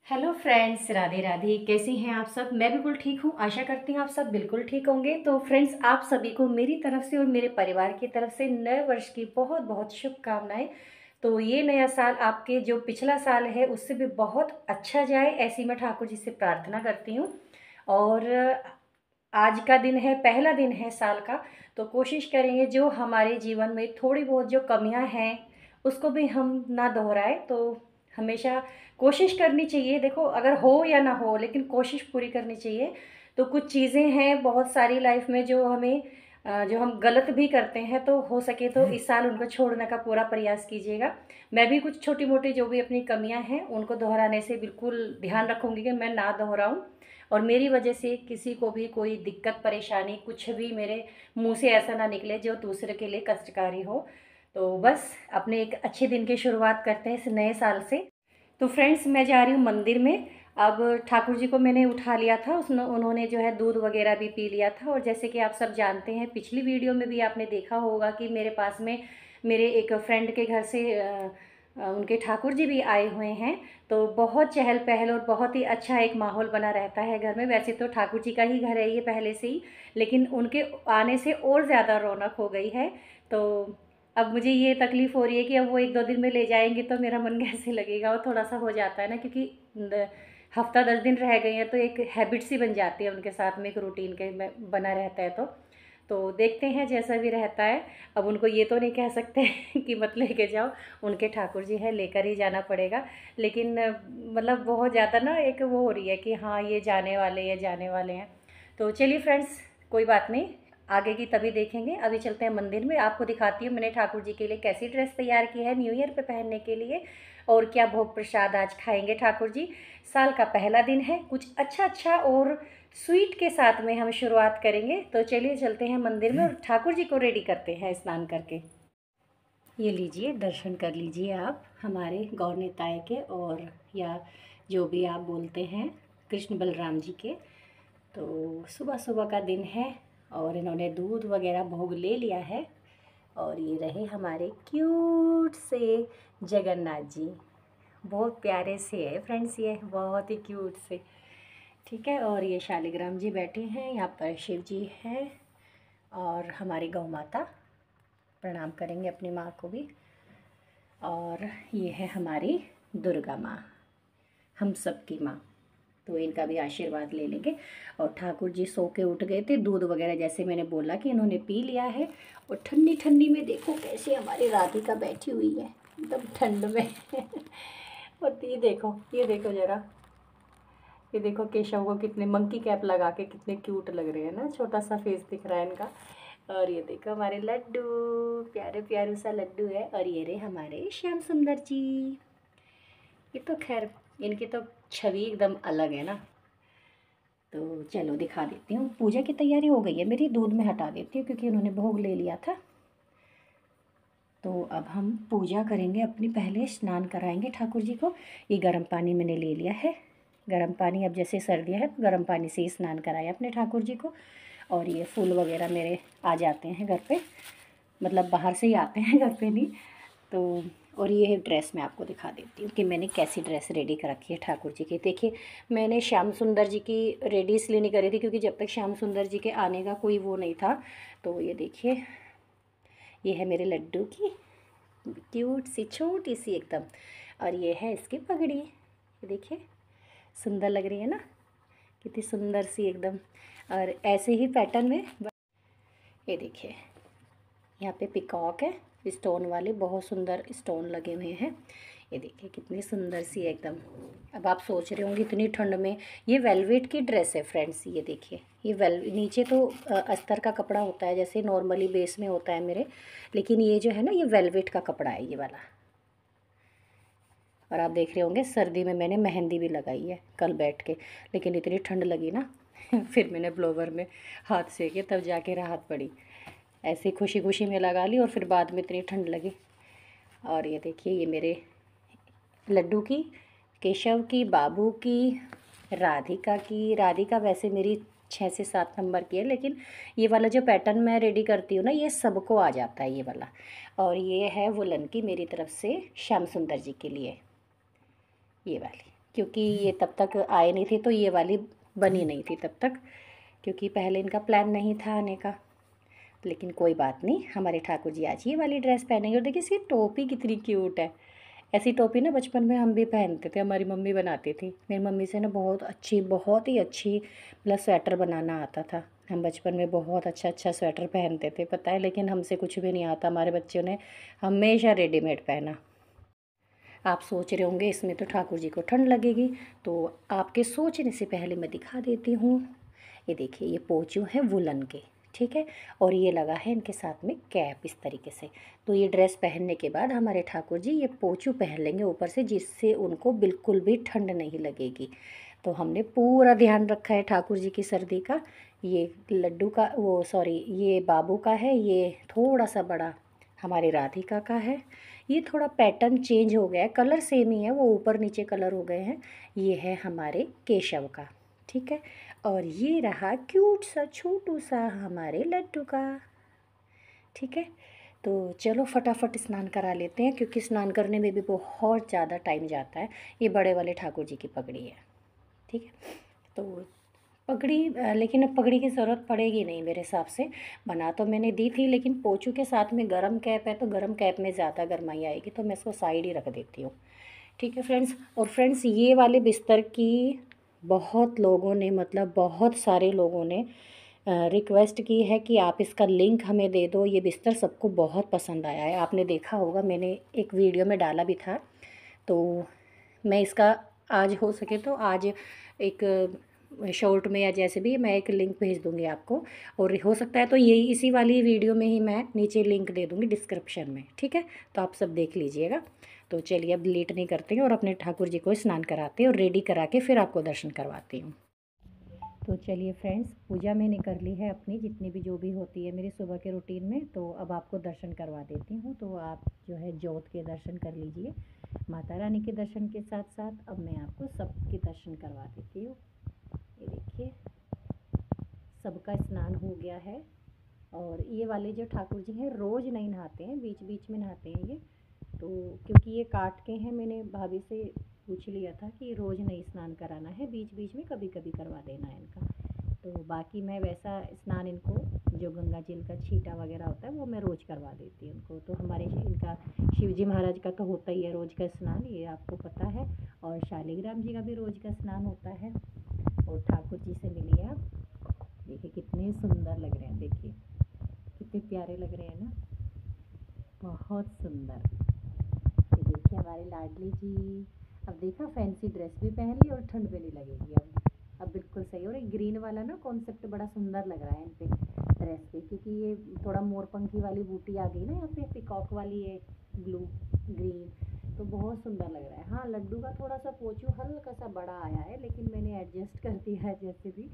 Hello friends, Radhe Radhe. कैसी हैं आप सब? मैं बिल्कुल ठीक हूँ। आशा करती हूँ आप सब बिल्कुल ठीक होंगे। तो फ्रेंड्स, आप सभी को मेरी तरफ से और मेरे परिवार की तरफ से नए वर्ष की बहुत बहुत शुभकामनाएं। तो ये नया साल आपके जो पिछला साल है उससे भी बहुत अच्छा जाए, ऐसी मैं ठाकुर जी से प्रार्थना करती हूँ। और आज का दिन है, पहला दिन है साल का। तो कोशिश करेंगे जो हमारे जीवन में थोड़ी बहुत जो कमियां हैं उसको भी हम ना दोहराए। तो हमेशा कोशिश करनी चाहिए। देखो, अगर हो या ना हो लेकिन कोशिश पूरी करनी चाहिए। तो कुछ चीज़ें हैं बहुत सारी लाइफ में जो हमें जो हम गलत भी करते हैं, तो हो सके तो इस साल उनको छोड़ने का पूरा प्रयास कीजिएगा। मैं भी कुछ छोटी मोटी जो भी अपनी कमियां हैं उनको दोहराने से बिल्कुल ध्यान रखूंगी कि मैं ना दोहराऊं। और मेरी वजह से किसी को भी कोई दिक्कत परेशानी कुछ भी मेरे मुंह से ऐसा ना निकले जो दूसरे के लिए कष्टकारी हो। तो बस अपने एक अच्छे दिन की शुरुआत करते हैं इस नए साल से। तो फ्रेंड्स, मैं जा रही हूँ मंदिर में। अब ठाकुर जी को मैंने उठा लिया था, उसने उन्होंने जो है दूध वगैरह भी पी लिया था। और जैसे कि आप सब जानते हैं, पिछली वीडियो में भी आपने देखा होगा कि मेरे पास में मेरे एक फ्रेंड के घर से उनके ठाकुर जी भी आए हुए हैं। तो बहुत चहल पहल और बहुत ही अच्छा एक माहौल बना रहता है घर में। वैसे तो ठाकुर जी का ही घर है ये पहले से ही, लेकिन उनके आने से और ज़्यादा रौनक हो गई है। तो अब मुझे ये तकलीफ़ हो रही है कि अब वो 1-2 दिन में ले जाएंगे तो मेरा मन कैसे लगेगा। और थोड़ा सा हो जाता है ना, क्योंकि हफ्ता 10 दिन रह गए हैं तो एक हैबिट सी बन जाती है उनके साथ में, एक रूटीन के में बना रहता है। तो देखते हैं जैसा भी रहता है। अब उनको ये तो नहीं कह सकते कि मत लेके जाओ, उनके ठाकुर जी है, लेकर ही जाना पड़ेगा। लेकिन मतलब बहुत ज़्यादा ना एक वो हो रही है कि हाँ ये जाने वाले हैं। तो चलिए फ्रेंड्स, कोई बात नहीं, आगे की तभी देखेंगे। अभी चलते हैं मंदिर में। आपको दिखाती हूँ मैंने ठाकुर जी के लिए कैसी ड्रेस तैयार की है न्यू ईयर पे पहनने के लिए, और क्या भोग प्रसाद आज खाएंगे ठाकुर जी। साल का पहला दिन है, कुछ अच्छा अच्छा और स्वीट के साथ में हम शुरुआत करेंगे। तो चलिए चलते हैं मंदिर में और ठाकुर जी को रेडी करते हैं स्नान करके। ये लीजिए, दर्शन कर लीजिए आप हमारे गौर निताय के, और या जो भी आप बोलते हैं कृष्ण बलराम जी के। तो सुबह सुबह का दिन है और इन्होंने दूध वगैरह भोग ले लिया है। और ये रहे हमारे क्यूट से जगन्नाथ जी। बहुत प्यारे से है फ्रेंड्स, ये बहुत ही क्यूट से। ठीक है, और ये शालिग्राम जी बैठे हैं, यहाँ पर शिव जी हैं और हमारी गौ माता। प्रणाम करेंगे अपनी माँ को भी। और ये है हमारी दुर्गा माँ, हम सब की माँ। तो इनका भी आशीर्वाद ले लेंगे। और ठाकुर जी सो के उठ गए थे, दूध वगैरह जैसे मैंने बोला कि इन्होंने पी लिया है। और ठंडी ठंडी में देखो कैसे हमारी राधिका बैठी हुई है एकदम ठंड में और ये देखो ज़रा, ये देखो केशव को कितने मंकी कैप लगा के कितने क्यूट लग रहे हैं ना, छोटा सा फेस दिख रहा है इनका। और ये देखो हमारे लड्डू, प्यारे प्यारे सा लड्डू है। और ये रहे हमारे श्याम सुंदर जी। ये तो खैर इनकी तो छवि एकदम अलग है ना। तो चलो दिखा देती हूँ। पूजा की तैयारी हो गई है मेरी, दूध में हटा देती हूँ क्योंकि उन्होंने भोग ले लिया था। तो अब हम पूजा करेंगे अपनी, पहले स्नान कराएंगे ठाकुर जी को। ये गर्म पानी मैंने ले लिया है, गर्म पानी। अब जैसे सर्दियाँ है तो गर्म पानी से ही स्नान कराया अपने ठाकुर जी को। और ये फूल वगैरह मेरे आ जाते हैं घर पे, मतलब बाहर से ही आते हैं घर पे नहीं। तो और ये ड्रेस मैं आपको दिखा देती हूँ कि मैंने कैसी ड्रेस रेडी कर रखी है ठाकुर जी की। देखिए, मैंने श्याम सुंदर जी की रेडी इसलिए नहीं करी थी क्योंकि जब तक श्याम सुंदर जी के आने का कोई वो नहीं था। तो ये देखिए, ये है मेरे लड्डू की क्यूट सी छोटी सी एकदम। और ये है इसकी पगड़ी, ये देखिए सुंदर लग रही है ना, कितनी सुंदर सी एकदम। और ऐसे ही पैटर्न में ये देखिए, यहाँ पे पिकॉक है स्टोन वाले, बहुत सुंदर स्टोन लगे हुए हैं। ये देखिए कितनी सुंदर सी एकदम। अब आप सोच रहे होंगे इतनी ठंड में, ये वेलवेट की ड्रेस है फ्रेंड्स। ये देखिए, ये नीचे तो अस्तर का कपड़ा होता है जैसे नॉर्मली बेस में होता है मेरे, लेकिन ये जो है ना ये वेलवेट का कपड़ा है ये वाला। और आप देख रहे होंगे सर्दी में मैंने मेहंदी भी लगाई है कल बैठ के, लेकिन इतनी ठंड लगी ना फिर मैंने ब्लोवर में हाथ सेके तब जाके राहत पड़ी। ऐसे खुशी खुशी में लगा ली और फिर बाद में इतनी ठंड लगी। और ये देखिए, ये मेरे लड्डू की, केशव की, बाबू की, राधिका की। राधिका वैसे मेरी 6 से 7 नंबर की है, लेकिन ये वाला जो पैटर्न मैं रेडी करती हूँ ना ये सबको आ जाता है ये वाला। और ये है वुलन की मेरी तरफ से श्याम सुंदर जी के लिए, ये वाली। क्योंकि ये तब तक आए नहीं थे, तो ये वाली बनी नहीं थी तब तक, क्योंकि पहले इनका प्लान नहीं था आने का। लेकिन कोई बात नहीं, हमारे ठाकुर जी आज ये वाली ड्रेस पहनेंगे। और देखिए इसकी टोपी कितनी क्यूट है। ऐसी टोपी ना बचपन में हम भी पहनते थे, हमारी मम्मी बनाती थी। मेरी मम्मी से ना बहुत ही अच्छी मतलब स्वेटर बनाना आता था। हम बचपन में बहुत अच्छा अच्छा स्वेटर पहनते थे, पता है। लेकिन हमसे कुछ भी नहीं आता, हमारे बच्चों ने हमेशा रेडीमेड पहना। आप सोच रहे होंगे इसमें तो ठाकुर जी को ठंड लगेगी, तो आपके सोचने से पहले मैं दिखा देती हूँ। ये देखिए, ये पोंचू है वुलन के, ठीक है। और ये लगा है इनके साथ में कैप इस तरीके से। तो ये ड्रेस पहनने के बाद हमारे ठाकुर जी ये पोंचू पहन लेंगे ऊपर से, जिससे उनको बिल्कुल भी ठंड नहीं लगेगी। तो हमने पूरा ध्यान रखा है ठाकुर जी की सर्दी का। ये लड्डू का, वो सॉरी, ये बाबू का है, ये थोड़ा सा बड़ा हमारे राधिका का है। ये थोड़ा पैटर्न चेंज हो गया है, कलर सेम ही है, वो ऊपर नीचे कलर हो गए हैं। ये है हमारे केशव का, ठीक है। और ये रहा क्यूट सा छोटू सा हमारे लड्डू का, ठीक है। तो चलो फटाफट स्नान करा लेते हैं, क्योंकि स्नान करने में भी बहुत ज़्यादा टाइम जाता है। ये बड़े वाले ठाकुर जी की पगड़ी है, ठीक है। तो पगड़ी लेकिन अब पगड़ी की ज़रूरत पड़ेगी नहीं मेरे हिसाब से। बना तो मैंने दी थी, लेकिन पोंचू के साथ में गरम कैप है, तो गरम कैप में ज़्यादा गर्माई आएगी, तो मैं इसको साइड ही रख देती हूँ, ठीक है फ्रेंड्स। और फ्रेंड्स, ये वाले बिस्तर की बहुत लोगों ने, मतलब बहुत सारे लोगों ने रिक्वेस्ट की है कि आप इसका लिंक हमें दे दो। ये बिस्तर सबको बहुत पसंद आया है, आपने देखा होगा, मैंने एक वीडियो में डाला भी था। तो मैं इसका आज हो सके तो आज एक शॉर्ट में या जैसे भी मैं एक लिंक भेज दूँगी आपको। और हो सकता है तो यही इसी वाली वीडियो में ही मैं नीचे लिंक दे दूँगी डिस्क्रिप्शन में, ठीक है। तो आप सब देख लीजिएगा। तो चलिए अब लेट नहीं करते हैं और अपने ठाकुर जी को स्नान कराते हैं और रेडी करा के फिर आपको दर्शन करवाती हूँ। तो चलिए फ्रेंड्स, पूजा मैंने कर ली है अपनी, जितनी भी जो भी होती है मेरी सुबह के रूटीन में। तो अब आपको दर्शन करवा देती हूँ। तो आप जो है जोत के दर्शन कर लीजिए, माता रानी के दर्शन के साथ साथ अब मैं आपको सबके दर्शन करवा देती हूँ। ये देखिए, सबका स्नान हो गया है। और ये वाले जो ठाकुर जी हैं रोज़ नहीं नहाते हैं, बीच बीच में नहाते हैं ये। तो क्योंकि ये काट के हैं, मैंने भाभी से पूछ लिया था कि रोज़ नहीं स्नान कराना है, बीच बीच में कभी कभी करवा देना है इनका। तो बाकी मैं वैसा स्नान इनको, जो गंगा जल का छींटा वगैरह होता है वो मैं रोज़ करवा देती हूँ उनको। तो हमारे इनका शिवजी महाराज का तो होता ही है रोज़ का स्नान, ये आपको पता है। और शालिग्राम जी का भी रोज़ का स्नान होता है। और ठाकुर जी से मिलिए आप, देखिए कितने सुंदर लग रहे हैं, देखिए कितने प्यारे लग रहे हैं ना, बहुत सुंदर। ये देखिए हमारे लाडली जी। अब देखा, फैंसी ड्रेस भी पहन ली और ठंड भी नहीं लगेगी अब बिल्कुल सही। और एक ग्रीन वाला ना कॉन्सेप्ट बड़ा सुंदर लग रहा है इन पे ड्रेस पे, क्योंकि ये थोड़ा मोरपंखी वाली बूटी आ गई ना यहाँ पे, पिकॉक वाली है, ब्लू ग्रीन, तो बहुत सुंदर लग रहा है। हाँ, लड्डू का थोड़ा सा पोंचू हल्का सा बड़ा आया है, लेकिन मैंने एडजस्ट कर दिया है जैसे भी।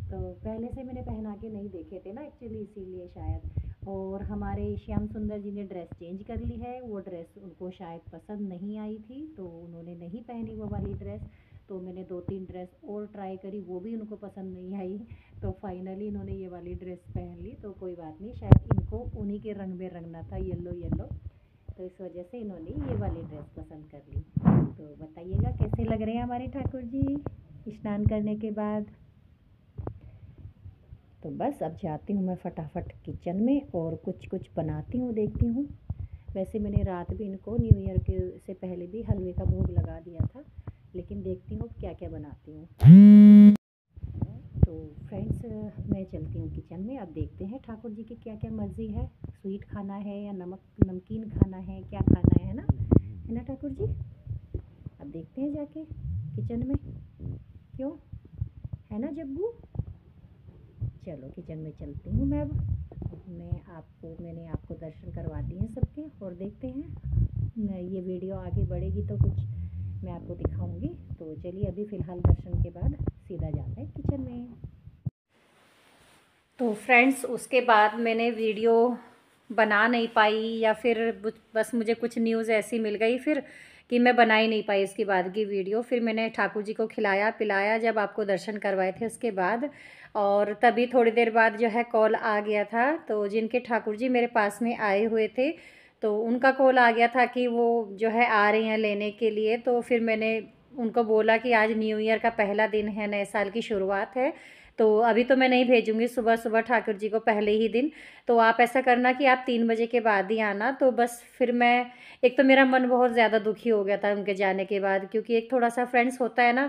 तो पहले से मैंने पहना के नहीं देखे थे ना एक्चुअली, इसीलिए शायद। और हमारे श्याम सुंदर जी ने ड्रेस चेंज कर ली है, वो ड्रेस उनको शायद पसंद नहीं आई थी, तो उन्होंने नहीं पहनी वो वाली ड्रेस। तो मैंने 2-3 ड्रेस और ट्राई करी, वो भी उनको पसंद नहीं आई। तो फाइनली इन्होंने ये वाली ड्रेस पहन ली। तो कोई बात नहीं, शायद इनको उन्हीं के रंग में रंगना था, येलो येलो, तो इस वजह से इन्होंने ये वाली ड्रेस पसंद कर ली। तो बताइएगा कैसे लग रहे हैं हमारे ठाकुर जी स्नान करने के बाद। तो बस अब जाती हूँ मैं फटाफट किचन में और कुछ कुछ बनाती हूँ, देखती हूँ। वैसे मैंने रात भी इनको न्यू ईयर के से पहले भी हलवे का भोग लगा दिया था, लेकिन देखती हूँ क्या क्या बनाती हूँ। तो फ्रेंड्स, मैं चलती हूँ किचन में। अब देखते हैं ठाकुर जी की क्या क्या मर्ज़ी है, स्वीट खाना है या नमकीन खाना है, क्या खाना है ना ठाकुर जी। अब देखते हैं जाके किचन में, क्यों, है ना जग्गू। चलो किचन में चलती हूँ मैं अब। मैंने आपको दर्शन करवा दिए हैं सबके, और देखते हैं ये वीडियो आगे बढ़ेगी तो कुछ मैं आपको दिखाऊंगी। तो चलिए अभी फ़िलहाल दर्शन के बाद सीधा जाते हैं किचन में। तो फ्रेंड्स, उसके बाद मैंने वीडियो बना नहीं पाई, या फिर बस मुझे कुछ न्यूज़ ऐसी मिल गई फिर कि मैं बना ही नहीं पाई इसके बाद की वीडियो। फिर मैंने ठाकुर जी को खिलाया पिलाया जब आपको दर्शन करवाए थे उसके बाद, और तभी थोड़ी देर बाद जो है कॉल आ गया था। तो जिनके ठाकुर जी मेरे पास में आए हुए थे, तो उनका कॉल आ गया था कि वो जो है आ रही हैं लेने के लिए। तो फिर मैंने उनको बोला कि आज न्यू ईयर का पहला दिन है, नए साल की शुरुआत है, तो अभी तो मैं नहीं भेजूँगी सुबह-सुबह ठाकुर जी को पहले ही दिन। तो आप ऐसा करना कि आप 3 बजे के बाद ही आना। तो बस फिर मैं, एक तो मेरा मन बहुत ज़्यादा दुखी हो गया था उनके जाने के बाद, क्योंकि एक थोड़ा-सा फ्रेंड्स होता है ना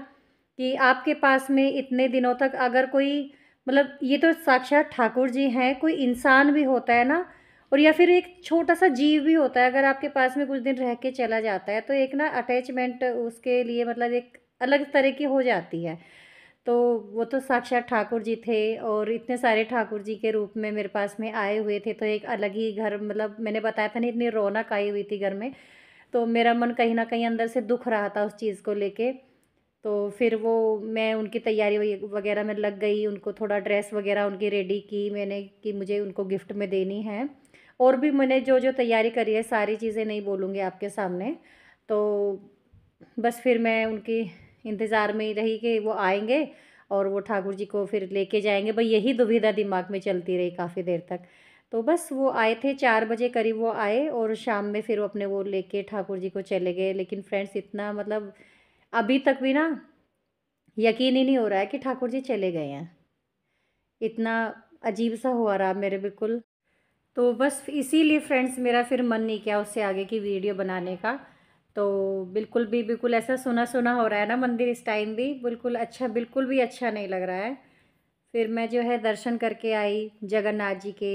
कि आपके पास में इतने दिनों तक अगर कोई, मतलब ये तो साक्षात ठाकुर जी हैं, कोई इंसान भी होता है ना, और या फिर एक छोटा-सा जीव भी होता है, अगर आपके पास में कुछ दिन रह के चला जाता है, तो एक ना अटैचमेंट उसके लिए मतलब एक अलग तरह की हो जाती है। तो वो तो साक्षात ठाकुर जी थे, और इतने सारे ठाकुर जी के रूप में मेरे पास में आए हुए थे, तो एक अलग ही घर, मतलब मैंने बताया था ना, इतनी रौनक आई हुई थी घर में। तो मेरा मन कहीं न कहीं अंदर से दुःख रहा था उस चीज़ को लेके। तो फिर वो, मैं उनकी तैयारी वगैरह में लग गई, उनको थोड़ा ड्रेस वगैरह उनकी रेडी की मैंने कि मुझे उनको गिफ्ट में देनी है। और भी मैंने जो-जो तैयारी करी है, सारी चीज़ें नहीं बोलूँगी आपके सामने। तो बस फिर मैं उनकी इंतज़ार में ही रही कि वो आएँगे और वो ठाकुर जी को फिर लेके जाएँगे। भई यही दुविधा दिमाग में चलती रही काफ़ी देर तक। तो बस वो आए थे 4 बजे करीब वो आए, और शाम में फिर वो अपने वो लेके ठाकुर जी को चले गए। लेकिन फ्रेंड्स, इतना मतलब अभी तक भी ना यकीन ही नहीं हो रहा है कि ठाकुर जी चले गए हैं। इतना अजीब-सा हुआ रहा मेरे, बिल्कुल। तो बस इसीलिए फ्रेंड्स मेरा फिर मन नहीं किया उससे आगे की वीडियो बनाने का। तो बिल्कुल ऐसा सुना-सुना हो रहा है ना मंदिर इस टाइम भी, बिल्कुल भी अच्छा नहीं लग रहा है। फिर मैं जो है दर्शन करके आई जगन्नाथ जी के,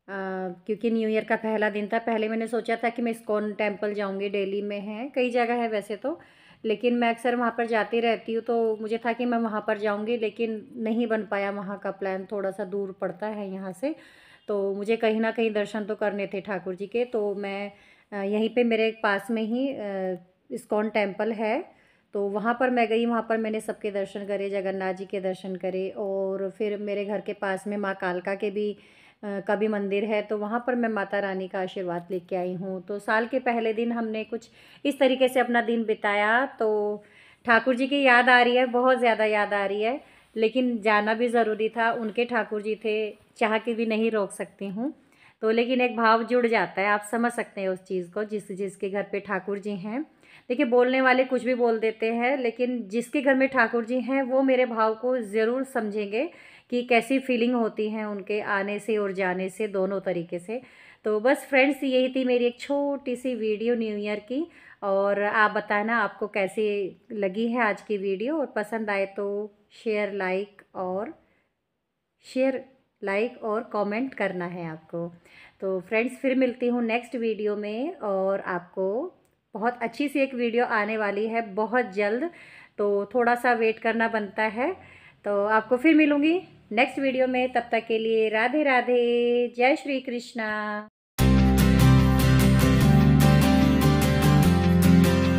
क्योंकि न्यू ईयर का पहला दिन था। पहले मैंने सोचा था कि मैं इस्कॉन टेम्पल जाऊँगी, दिल्ली में है, कई जगह है वैसे तो, लेकिन मैं अक्सर वहाँ पर जाती रहती हूँ, तो मुझे था कि मैं वहाँ पर जाऊँगी, लेकिन नहीं बन पाया वहाँ का प्लान, थोड़ा-सा दूर पड़ता है यहाँ से। तो मुझे कहीं न कहीं दर्शन तो करने थे ठाकुर जी के, तो मैं यहीं पे मेरे पास में ही इस्कॉन टेम्पल है, तो वहाँ पर मैं गई, वहाँ पर मैंने सबके दर्शन करे, जगन्नाथ जी के दर्शन करे, और फिर मेरे घर के पास में माँ कालका के भी का भी मंदिर है, तो वहाँ पर मैं माता रानी का आशीर्वाद लेके आई हूँ। तो साल के पहले दिन हमने कुछ इस तरीके से अपना दिन बिताया। तो ठाकुर जी की याद आ रही है, बहुत ज़्यादा याद आ रही है, लेकिन जाना भी ज़रूरी था, उनके ठाकुर जी थे, चाह के भी नहीं रोक सकती हूँ। तो लेकिन एक भाव जुड़ जाता है, आप समझ सकते हैं उस चीज़ को, जिसके घर पे ठाकुर जी हैं। देखिए, बोलने वाले कुछ भी बोल देते हैं, लेकिन जिसके घर में ठाकुर जी हैं, वो मेरे भाव को ज़रूर समझेंगे कि कैसी फीलिंग होती है उनके आने से और जाने से, दोनों तरीके से। तो बस फ्रेंड्स, यही थी मेरी एक छोटी-सी वीडियो न्यू ईयर की, और आप बताना आपको कैसी लगी है आज की वीडियो, और पसंद आए तो शेयर, लाइक और कमेंट करना है आपको। तो फ्रेंड्स, फिर मिलती हूँ नेक्स्ट वीडियो में, और आपको बहुत अच्छी सी एक वीडियो आने वाली है बहुत जल्द, तो थोड़ा-सा वेट करना बनता है। तो आपको फिर मिलूँगी नेक्स्ट वीडियो में, तब तक के लिए राधे राधे, जय श्री कृष्णा।